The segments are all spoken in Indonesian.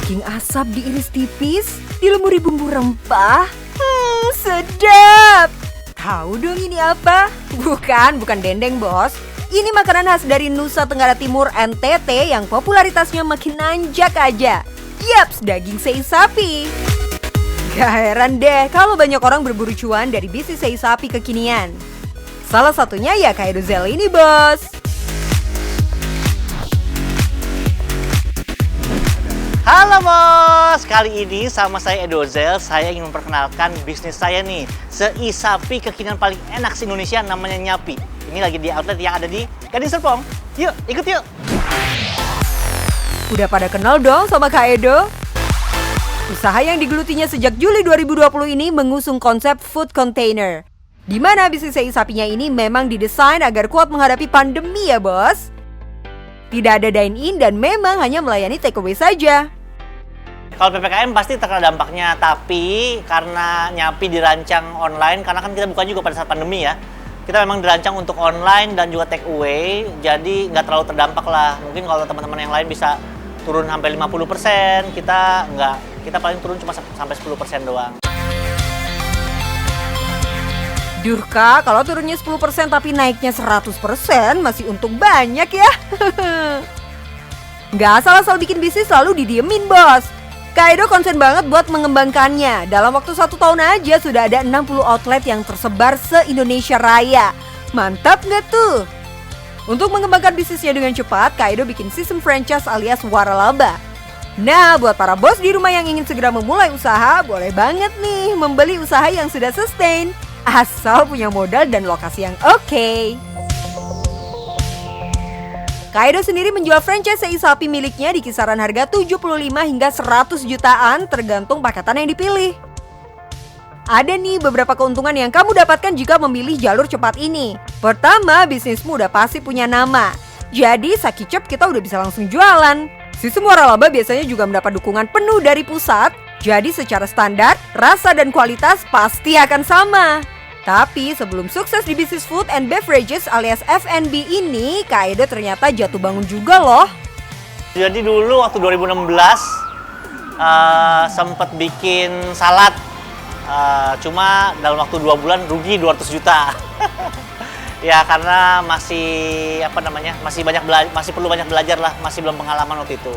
Daging asap diiris tipis, dilumuri bumbu rempah. Sedap! Tahu dong ini apa? Bukan dendeng, bos. Ini makanan khas dari Nusa Tenggara Timur NTT yang popularitasnya makin nanjak aja. Yaps, daging sei sapi. Gak heran deh kalau banyak orang berburu cuan dari bisnis sei sapi kekinian. Salah satunya ya Kaido Zel ini, bos. Halo bos, kali ini sama saya Edozel, saya ingin memperkenalkan bisnis saya nih. Sei sapi kekinian paling enak se-Indonesia namanya Nyapi. Ini lagi di outlet yang ada di Gading Serpong. Yuk, ikut yuk. Udah pada kenal dong sama Kak Edo? Usaha yang digelutinya sejak Juli 2020 ini mengusung konsep food container. Di mana bisnis sei sapinya ini memang didesain agar kuat menghadapi pandemi ya bos. Tidak ada dine-in dan memang hanya melayani take away saja. Kalau PPKM pasti terkena dampaknya, tapi karena Nyapi dirancang online, karena kan kita bukan juga pada saat pandemi ya. Kita memang dirancang untuk online dan juga take away, jadi nggak terlalu terdampak lah. Mungkin kalau teman-teman yang lain bisa turun sampai 50%, kita nggak. Kita paling turun cuma sampai 10% doang. Duh kak, kalau turunnya 10% tapi naiknya 100% masih untung banyak ya. Nggak asal-asal bikin bisnis lalu didiemin bos. Kaido konsen banget buat mengembangkannya. Dalam waktu 1 tahun aja sudah ada 60 outlet yang tersebar se-Indonesia Raya. Mantap nggak tuh? Untuk mengembangkan bisnisnya dengan cepat, Kaido bikin sistem franchise alias waralaba. Nah, buat para bos di rumah yang ingin segera memulai usaha, boleh banget nih membeli usaha yang sudah sustain. Asal punya modal dan lokasi yang oke. Kaido sendiri menjual franchise sei sapi miliknya di kisaran harga 75 hingga 100 jutaan tergantung paketan yang dipilih. Ada nih beberapa keuntungan yang kamu dapatkan jika memilih jalur cepat ini. Pertama, bisnismu udah pasti punya nama. Jadi Sakicep kita udah bisa langsung jualan. Sistem waralaba biasanya juga mendapat dukungan penuh dari pusat. Jadi secara standar, rasa dan kualitas pasti akan sama. Tapi sebelum sukses di bisnis food and beverages alias F&B ini, Kaido ternyata jatuh bangun juga loh. Jadi dulu waktu 2016 sempet bikin salad, cuma dalam waktu 2 bulan rugi 200 juta. Ya karena masih masih perlu banyak belajar lah, masih belum pengalaman waktu itu.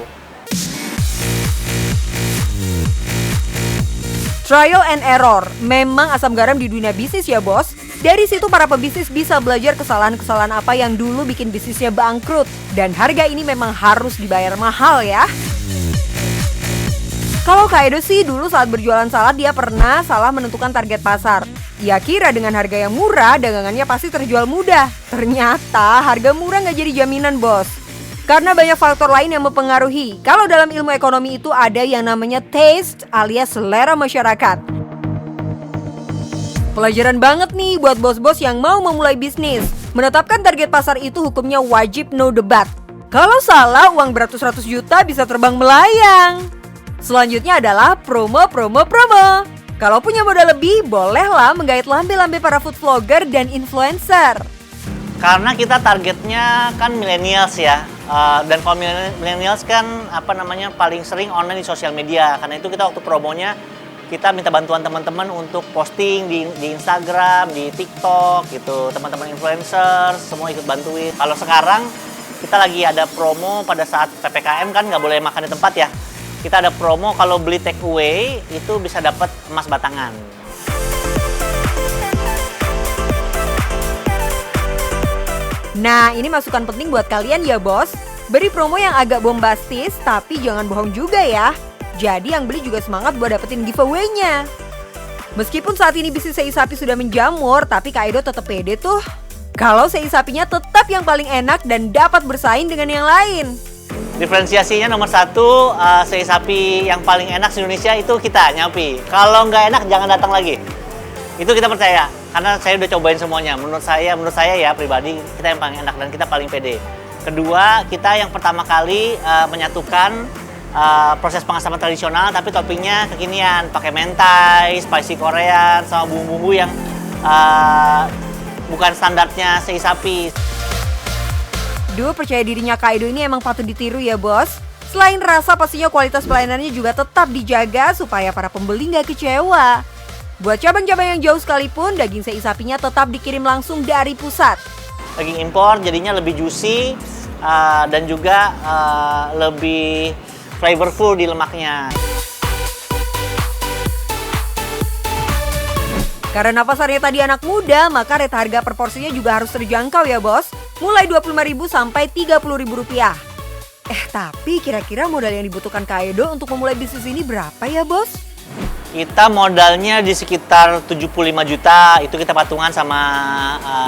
Trial and error, memang asam garam di dunia bisnis ya bos. Dari situ para pebisnis bisa belajar kesalahan-kesalahan apa yang dulu bikin bisnisnya bangkrut. Dan harga ini memang harus dibayar mahal ya. Kalau Kaido sih dulu saat berjualan salad dia pernah salah menentukan target pasar. Ia kira dengan harga yang murah dagangannya pasti terjual mudah. Ternyata harga murah nggak jadi jaminan bos. Karena banyak faktor lain yang mempengaruhi. Kalau dalam ilmu ekonomi itu ada yang namanya taste alias selera masyarakat. Pelajaran banget nih buat bos-bos yang mau memulai bisnis. Menetapkan target pasar itu hukumnya wajib no debat. Kalau salah uang beratus-ratus juta bisa terbang melayang. Selanjutnya adalah promo. Kalau punya modal lebih, bolehlah menggait lambe-lambe para food vlogger dan influencer. Karena kita targetnya kan millennials ya. Dan kalau millennials kan paling sering online di sosial media. Karena itu kita waktu promonya kita minta bantuan teman-teman untuk posting di Instagram, di TikTok gitu. Teman-teman influencer semua ikut bantuin. Kalau sekarang kita lagi ada promo pada saat PPKM kan nggak boleh makan di tempat ya. Kita ada promo kalau beli take away itu bisa dapat emas batangan. Nah, ini masukan penting buat kalian ya bos. Beri promo yang agak bombastis, tapi jangan bohong juga ya. Jadi yang beli juga semangat buat dapetin giveaway-nya. Meskipun saat ini bisnis sei sapi sudah menjamur, tapi Kaido tetap pede tuh. Kalau sei sapinya tetap yang paling enak dan dapat bersaing dengan yang lain. Diferensiasinya nomor 1, sei sapi yang paling enak di Indonesia itu kita, Nyapi. Kalau nggak enak jangan datang lagi. Itu kita percaya, karena saya udah cobain semuanya. Menurut saya ya pribadi, kita yang paling enak dan kita paling pede. Kedua, kita yang pertama kali menyatukan proses pengasapan tradisional, tapi toppingnya kekinian. Pakai mentai, spicy Korean, sama bumbu-bumbu yang bukan standarnya sei sapi. Duh, percaya dirinya Kaido ini emang patut ditiru ya bos. Selain rasa, pastinya kualitas pelayanannya juga tetap dijaga supaya para pembeli nggak kecewa. Buat cabang-cabang yang jauh sekalipun, daging sei sapinya tetap dikirim langsung dari pusat. Daging impor jadinya lebih juicy dan juga lebih flavorful di lemaknya. Karena pasarnya tadi anak muda, maka rate harga per porsinya juga harus terjangkau ya bos. Mulai Rp25.000 sampai Rp30.000. Tapi kira-kira modal yang dibutuhkan Kak Edo untuk memulai bisnis ini berapa ya bos? Kita modalnya di sekitar 75 juta, itu kita patungan sama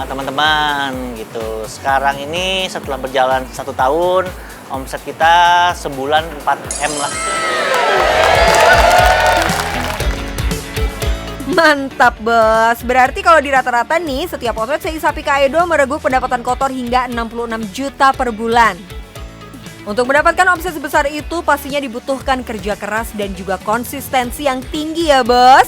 teman-teman gitu. Sekarang ini setelah berjalan 1 tahun, omset kita sebulan 4M lah. Mantap bos, berarti kalau di rata-rata nih, setiap outlet sei sapi Kak Edo mereguk pendapatan kotor hingga 66 juta per bulan. Untuk mendapatkan omset sebesar itu pastinya dibutuhkan kerja keras dan juga konsistensi yang tinggi ya bos.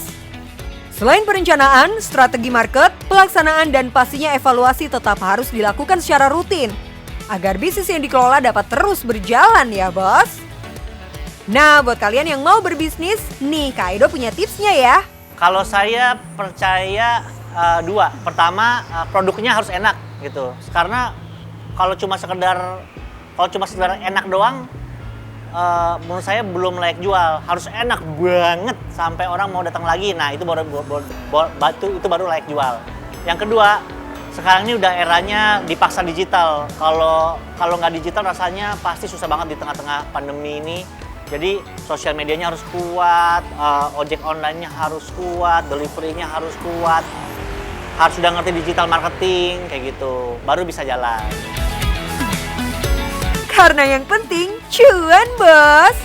Selain perencanaan, strategi market, pelaksanaan dan pastinya evaluasi tetap harus dilakukan secara rutin agar bisnis yang dikelola dapat terus berjalan ya bos. Nah buat kalian yang mau berbisnis, nih Kak Edo punya tipsnya ya. Kalau saya percaya 2. Pertama, produknya harus enak gitu. Karena kalau cuma sekedar enak doang, menurut saya belum layak jual. Harus enak banget sampai orang mau datang lagi. Nah itu baru layak jual. Yang kedua, sekarang ini udah eranya dipaksa digital. Kalau nggak digital rasanya pasti susah banget di tengah-tengah pandemi ini. Jadi sosial medianya harus kuat, ojek online-nya harus kuat, delivery-nya harus kuat, harus sudah ngerti digital marketing kayak gitu, baru bisa jalan. Karena yang penting cuan bos.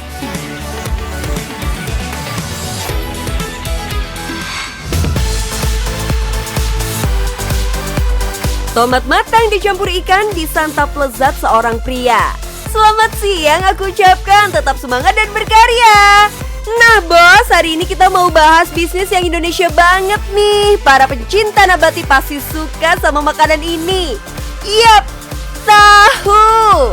Tomat matang dicampur ikan disantap lezat seorang pria. Selamat siang aku ucapkan, tetap semangat dan berkarya. Nah bos, hari ini kita mau bahas bisnis yang Indonesia banget nih. Para pencinta nabati pasti suka sama makanan ini. Yap, tahu.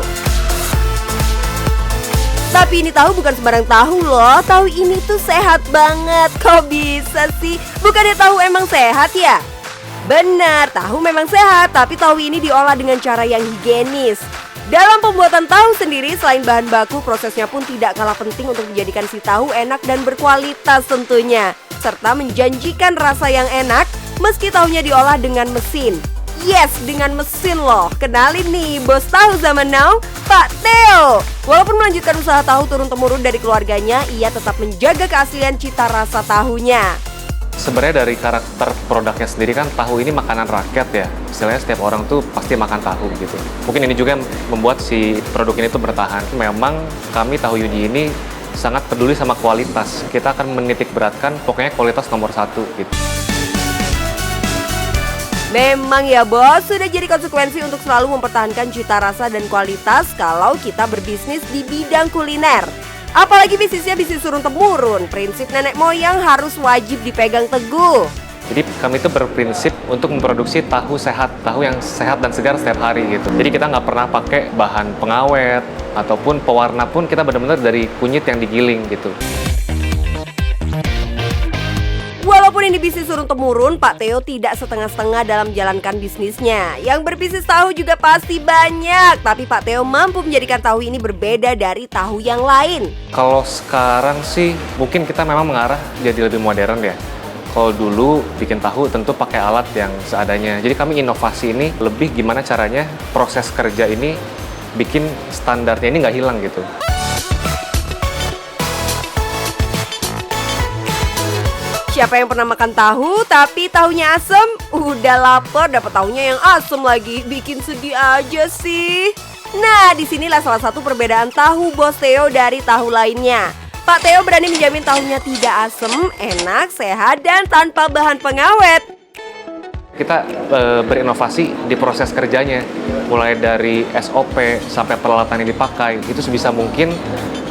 Tapi ini tahu bukan sembarang tahu loh. Tahu ini tuh sehat banget. Kok bisa sih? Bukannya tahu emang sehat ya? Benar, tahu memang sehat, tapi tahu ini diolah dengan cara yang higienis. Dalam pembuatan tahu sendiri, selain bahan baku, prosesnya pun tidak kalah penting untuk menjadikan si tahu enak dan berkualitas tentunya. Serta menjanjikan rasa yang enak, meski tahunya diolah dengan mesin. Yes, dengan mesin loh. Kenalin nih, bos tahu zaman now, Pak Theo. Walaupun melanjutkan usaha tahu turun-temurun dari keluarganya, ia tetap menjaga keaslian cita rasa tahunya. Sebenarnya dari karakter produknya sendiri kan tahu ini makanan rakyat ya. Istilahnya setiap orang tuh pasti makan tahu gitu. Mungkin ini juga yang membuat si produk ini tuh bertahan. Memang kami Tahu Yudi ini sangat peduli sama kualitas. Kita akan menitik beratkan pokoknya kualitas nomor 1 gitu. Memang ya bos, sudah jadi konsekuensi untuk selalu mempertahankan cita rasa dan kualitas kalau kita berbisnis di bidang kuliner. Apalagi bisnisnya bisnis turun-temurun, prinsip nenek moyang harus wajib dipegang teguh. Jadi kami itu berprinsip untuk memproduksi tahu sehat, tahu yang sehat dan segar setiap hari gitu. Jadi kita nggak pernah pakai bahan pengawet ataupun pewarna pun, kita benar-benar dari kunyit yang digiling gitu. Walaupun ini bisnis turun-temurun, Pak Theo tidak setengah-setengah dalam menjalankan bisnisnya. Yang berbisnis tahu juga pasti banyak, tapi Pak Theo mampu menjadikan tahu ini berbeda dari tahu yang lain. Kalau sekarang sih mungkin kita memang mengarah jadi lebih modern ya. Kalau dulu bikin tahu tentu pakai alat yang seadanya. Jadi kami inovasi ini lebih gimana caranya proses kerja ini bikin standarnya ini nggak hilang gitu. Siapa yang pernah makan tahu tapi tahunya asem? Udah lapar dapat tahunya yang asem lagi, bikin sedih aja sih. Nah, disinilah salah satu perbedaan tahu bos Theo dari tahu lainnya. Pak Theo berani menjamin tahunya tidak asem, enak, sehat, dan tanpa bahan pengawet. Kita berinovasi di proses kerjanya, mulai dari SOP sampai peralatan yang dipakai, itu sebisa mungkin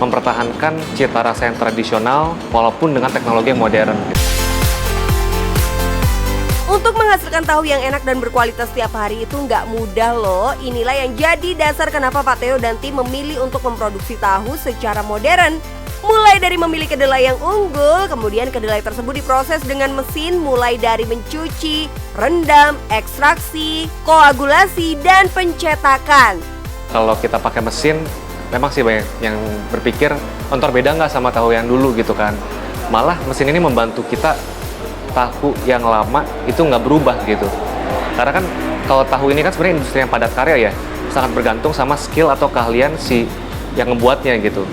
mempertahankan cita rasa yang tradisional walaupun dengan teknologi yang modern. Untuk Menghasilkan tahu yang enak dan berkualitas setiap hari itu nggak mudah loh. Inilah yang jadi dasar kenapa Pak Theo dan tim memilih untuk memproduksi tahu secara modern. Mulai dari memilih kedelai yang unggul, kemudian kedelai tersebut diproses dengan mesin mulai dari mencuci, rendam, ekstraksi, koagulasi, dan pencetakan. Kalau kita pakai mesin, memang sih banyak yang berpikir, ntar beda nggak sama tahu yang dulu gitu kan. Malah mesin ini membantu kita tahu yang lama itu nggak berubah gitu. Karena kan kalau tahu ini kan sebenarnya industri yang padat karya ya, sangat bergantung sama skill atau keahlian si yang ngebuatnya gitu.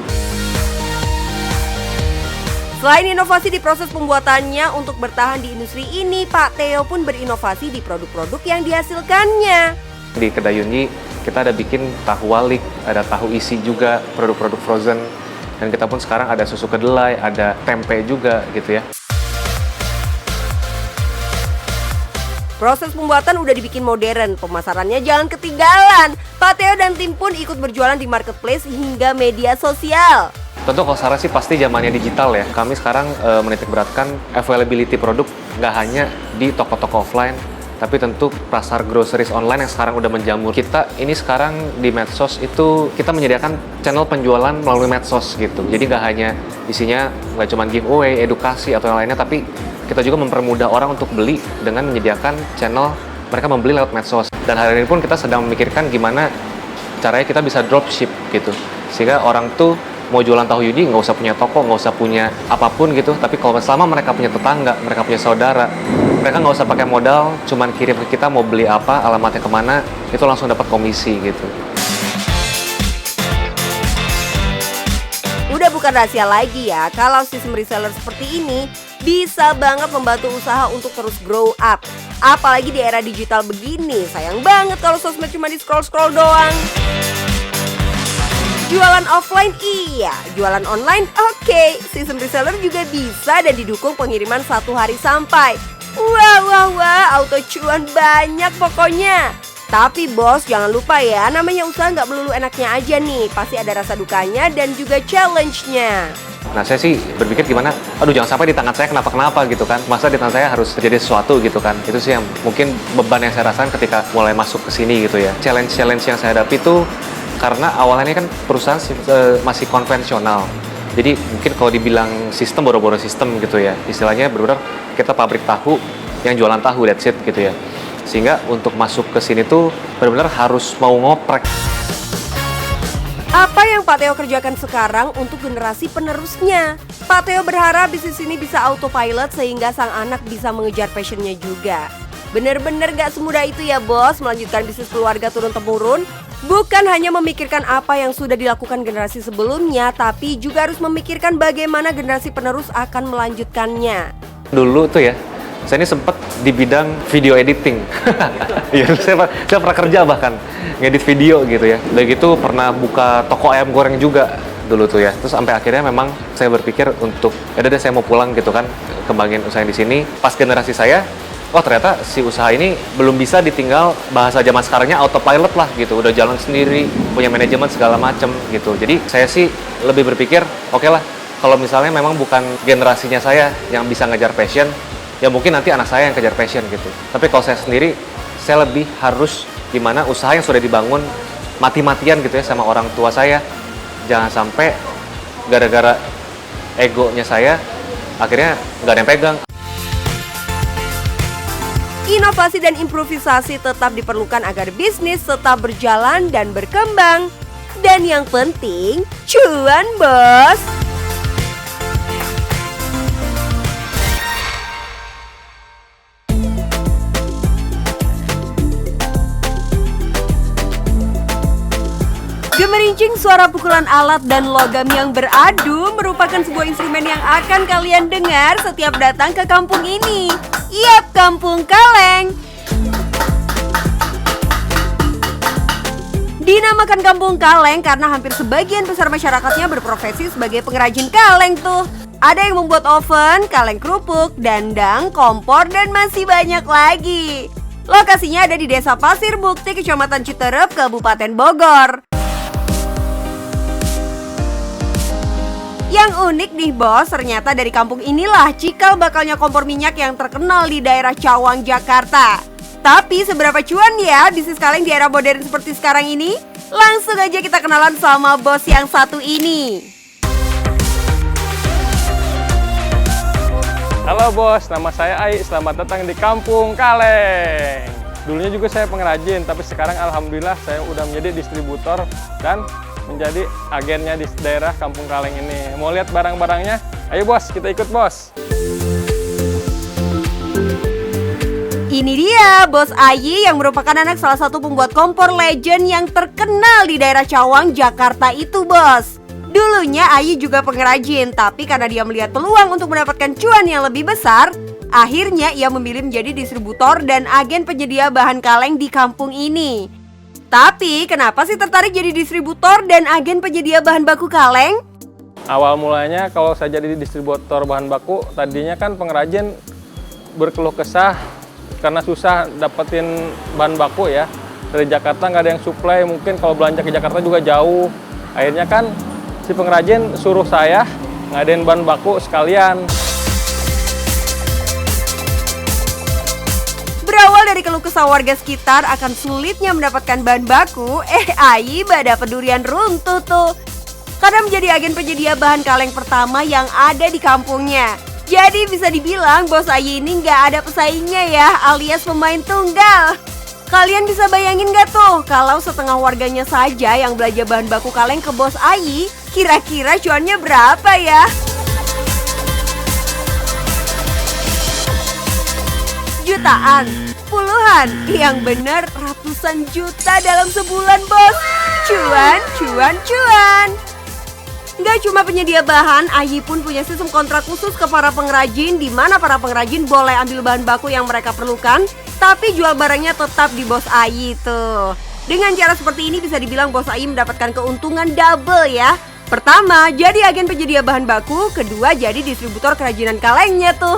Selain inovasi di proses pembuatannya untuk bertahan di industri ini, Pak Theo pun berinovasi di produk-produk yang dihasilkannya. Di kedai Yunyi kita ada bikin tahu walik, ada tahu isi juga, produk-produk frozen. Dan kita pun sekarang ada susu kedelai, ada tempe juga gitu ya. Proses pembuatan udah dibikin modern, pemasarannya jangan ketinggalan. Pak Theo dan tim pun ikut berjualan di marketplace hingga media sosial. Tentu kalau sekarang sih pasti zamannya digital ya. Kami sekarang menitik beratkan availability produk nggak hanya di toko-toko offline, tapi tentu pasar groceries online yang sekarang udah menjamur. Kita ini sekarang di medsos itu kita menyediakan channel penjualan melalui medsos gitu. Jadi nggak hanya isinya nggak cuma giveaway, edukasi atau yang lainnya, tapi kita juga mempermudah orang untuk beli dengan menyediakan channel mereka membeli lewat medsos. Dan hari ini pun kita sedang memikirkan gimana caranya kita bisa dropship gitu. Sehingga orang tuh mau jualan tahu Yudi nggak usah punya toko, nggak usah punya apapun gitu. Tapi kalau selama mereka punya tetangga, mereka punya saudara, mereka nggak usah pakai modal, cuman kirim ke kita mau beli apa, alamatnya kemana, itu langsung dapat komisi gitu. Udah bukan rahasia lagi ya, kalau sistem reseller seperti ini bisa banget membantu usaha untuk terus grow up. Apalagi di era digital begini, sayang banget kalau sosmed cuma di scroll-scroll doang. Jualan offline iya, jualan online oke. Sistem reseller juga bisa dan didukung pengiriman 1 hari sampai. Wah, auto cuan banyak pokoknya. Tapi bos jangan lupa ya, namanya usaha nggak melulu enaknya aja nih. Pasti ada rasa dukanya dan juga challenge-nya. Nah saya sih berpikir gimana, aduh jangan sampai di tangan saya kenapa-kenapa gitu kan. Masa di tangan saya harus terjadi sesuatu gitu kan. Itu sih yang mungkin beban yang saya rasakan ketika mulai masuk ke sini gitu ya. Challenge yang saya hadapi itu karena awalnya kan perusahaan masih konvensional. Jadi mungkin kalau dibilang sistem, boro-boro sistem gitu ya. Istilahnya benar-benar kita pabrik tahu yang jualan tahu, that's it gitu ya. Sehingga untuk masuk ke sini tuh benar-benar harus mau ngoprek. Apa yang Pak Theo kerjakan sekarang untuk generasi penerusnya? Pak Theo berharap bisnis ini bisa autopilot sehingga sang anak bisa mengejar passionnya juga. Bener-bener gak semudah itu ya bos, melanjutkan bisnis keluarga turun-temurun. Bukan hanya memikirkan apa yang sudah dilakukan generasi sebelumnya, tapi juga harus memikirkan bagaimana generasi penerus akan melanjutkannya. Dulu tuh ya, saya ini sempat di bidang video editing. Iya, saya pernah kerja bahkan ngedit video gitu ya. Udah gitu pernah buka toko ayam goreng juga dulu tuh ya. Terus sampai akhirnya memang saya berpikir untuk ya udah saya mau pulang gitu kan, kembangin usaha di sini. Pas generasi saya, oh ternyata si usaha ini belum bisa ditinggal, bahasa zaman sekarangnya autopilot lah gitu. Udah jalan sendiri, punya manajemen segala macem gitu. Jadi saya sih lebih berpikir, oke lah, kalau misalnya memang bukan generasinya saya yang bisa ngejar passion, ya mungkin nanti anak saya yang kejar passion gitu. Tapi kalau saya sendiri, saya lebih harus gimana usaha yang sudah dibangun mati-matian gitu ya sama orang tua saya. Jangan sampai gara-gara egonya saya, akhirnya nggak ada yang pegang. Inovasi dan improvisasi tetap diperlukan agar bisnis tetap berjalan dan berkembang. Dan yang penting, cuan bos! Gemerincing suara pukulan alat dan logam yang beradu merupakan sebuah instrumen yang akan kalian dengar setiap datang ke kampung ini. Yap, Kampung Kaleng. Dinamakan Kampung Kaleng karena hampir sebagian besar masyarakatnya berprofesi sebagai pengrajin kaleng tuh. Ada yang membuat oven, kaleng kerupuk, dandang, kompor, dan masih banyak lagi. Lokasinya ada di Desa Pasir Bukti, Kecamatan Citerep, Kabupaten Bogor. Yang unik nih bos, ternyata dari kampung inilah cikal bakalnya kompor minyak yang terkenal di daerah Cawang, Jakarta. Tapi seberapa cuan ya bisnis kaleng di era modern seperti sekarang ini? Langsung aja kita kenalan sama bos yang satu ini. Halo bos, nama saya Ai, selamat datang di Kampung Kaleng. Dulunya juga saya pengrajin, tapi sekarang alhamdulillah saya udah menjadi distributor dan menjadi agennya di daerah Kampung Kaleng ini. Mau lihat barang-barangnya? Ayo bos, kita ikut bos. Ini dia Bos Ayi yang merupakan anak salah satu pembuat kompor legend yang terkenal di daerah Cawang, Jakarta itu bos. Dulunya Ayi juga pengrajin, tapi karena dia melihat peluang untuk mendapatkan cuan yang lebih besar, akhirnya ia memilih menjadi distributor dan agen penyedia bahan kaleng di kampung ini. Tapi kenapa sih tertarik jadi distributor dan agen penyedia bahan baku kaleng? Awal mulanya kalau saya jadi distributor bahan baku, tadinya kan pengrajin berkeluh kesah karena susah dapetin bahan baku ya. Dari Jakarta nggak ada yang supply, mungkin kalau belanja ke Jakarta juga jauh. Akhirnya kan si pengrajin suruh saya ngadain bahan baku sekalian. Berawal dari keluh kesah warga sekitar akan sulitnya mendapatkan bahan baku, Ayi dapat durian runtuh tuh. Karena menjadi agen penyedia bahan kaleng pertama yang ada di kampungnya. Jadi bisa dibilang Bos Ayi ini nggak ada pesaingnya ya, alias pemain tunggal. Kalian bisa bayangin nggak tuh, kalau setengah warganya saja yang belanja bahan baku kaleng ke Bos Ayi, kira-kira cuannya berapa ya? Jutaan, puluhan, yang bener ratusan juta dalam sebulan bos. Cuan, cuan, cuan. Gak cuma penyedia bahan, Ayi pun punya sistem kontrak khusus ke para pengrajin, di mana para pengrajin boleh ambil bahan baku yang mereka perlukan, tapi jual barangnya tetap di Bos Ayi tuh. Dengan cara seperti ini bisa dibilang Bos Ayi mendapatkan keuntungan double ya. Pertama, jadi agen penyedia bahan baku, kedua jadi distributor kerajinan kalengnya tuh.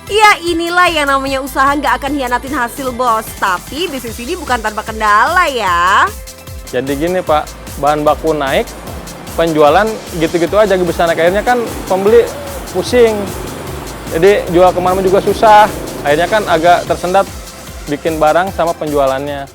Ya inilah yang namanya usaha nggak akan hianatin hasil bos. Tapi bisnis ini bukan tanpa kendala ya. Jadi gini Pak, bahan baku naik, penjualan gitu-gitu aja bisa naik. Akhirnya kan pembeli pusing. Jadi jual kemana-mana juga susah. Akhirnya kan agak tersendat bikin barang sama penjualannya.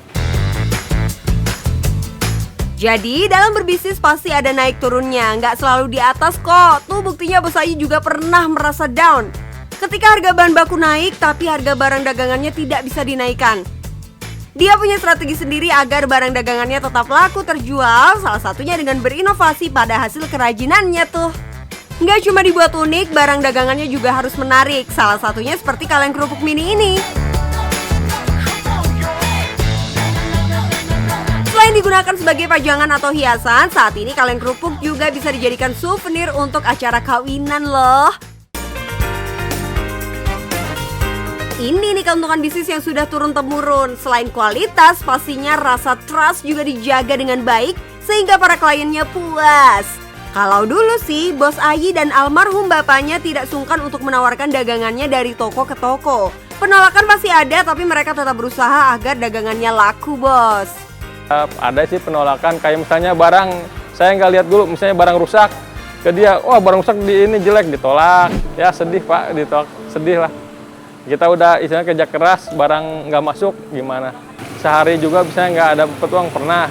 Jadi dalam berbisnis pasti ada naik turunnya, nggak selalu di atas kok. Tuh buktinya Bos Ayi juga pernah merasa down ketika harga bahan baku naik, tapi harga barang dagangannya tidak bisa dinaikkan. Dia punya strategi sendiri agar barang dagangannya tetap laku terjual, salah satunya dengan berinovasi pada hasil kerajinannya tuh. Nggak cuma dibuat unik, barang dagangannya juga harus menarik, salah satunya seperti kaleng kerupuk mini ini. Selain digunakan sebagai pajangan atau hiasan, saat ini kaleng kerupuk juga bisa dijadikan souvenir untuk acara kawinan loh. Ini nih keuntungan bisnis yang sudah turun-temurun. Selain kualitas, pastinya rasa trust juga dijaga dengan baik sehingga para kliennya puas. Kalau dulu sih, Bos Ayi dan almarhum bapaknya tidak sungkan untuk menawarkan dagangannya dari toko ke toko. Penolakan pasti ada, tapi mereka tetap berusaha agar dagangannya laku, Bos. Ada sih penolakan, kayak misalnya barang, saya nggak lihat dulu, misalnya barang rusak, ke dia, wah barang rusak di ini jelek, ditolak. Ya sedih Pak, ditolak, sedih lah. Kita udah istilahnya kerja keras, barang nggak masuk, gimana? Sehari juga bisa nggak dapet uang, pernah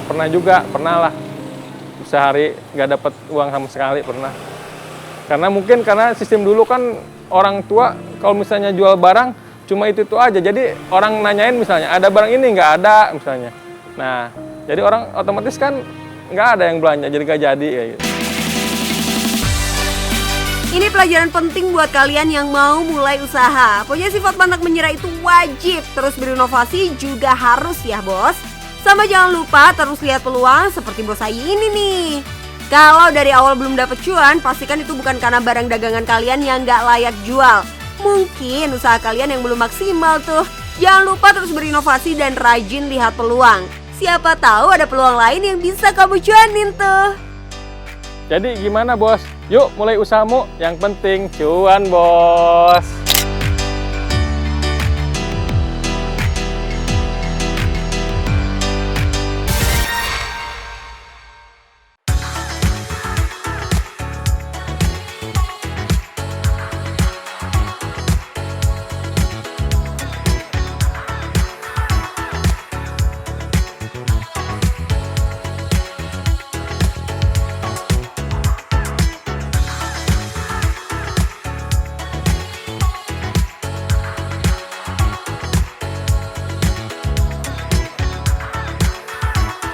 lah. Sehari nggak dapet uang sama sekali, pernah. Karena mungkin karena sistem dulu kan orang tua kalau misalnya jual barang cuma itu aja. Jadi orang nanyain misalnya ada barang ini nggak ada misalnya. Nah jadi orang otomatis kan nggak ada yang belanja, jadi nggak jadi kayak gitu. Ini pelajaran penting buat kalian yang mau mulai usaha. Punya sifat pantang menyerah itu wajib. Terus berinovasi juga harus ya bos. Sama jangan lupa terus lihat peluang seperti Bos Ayi ini nih. Kalau dari awal belum dapet cuan, pastikan itu bukan karena barang dagangan kalian yang nggak layak jual. Mungkin usaha kalian yang belum maksimal tuh. Jangan lupa terus berinovasi dan rajin lihat peluang. Siapa tahu ada peluang lain yang bisa kamu cuanin tuh. Jadi gimana bos? Yuk mulai usahamu, yang penting cuan bos.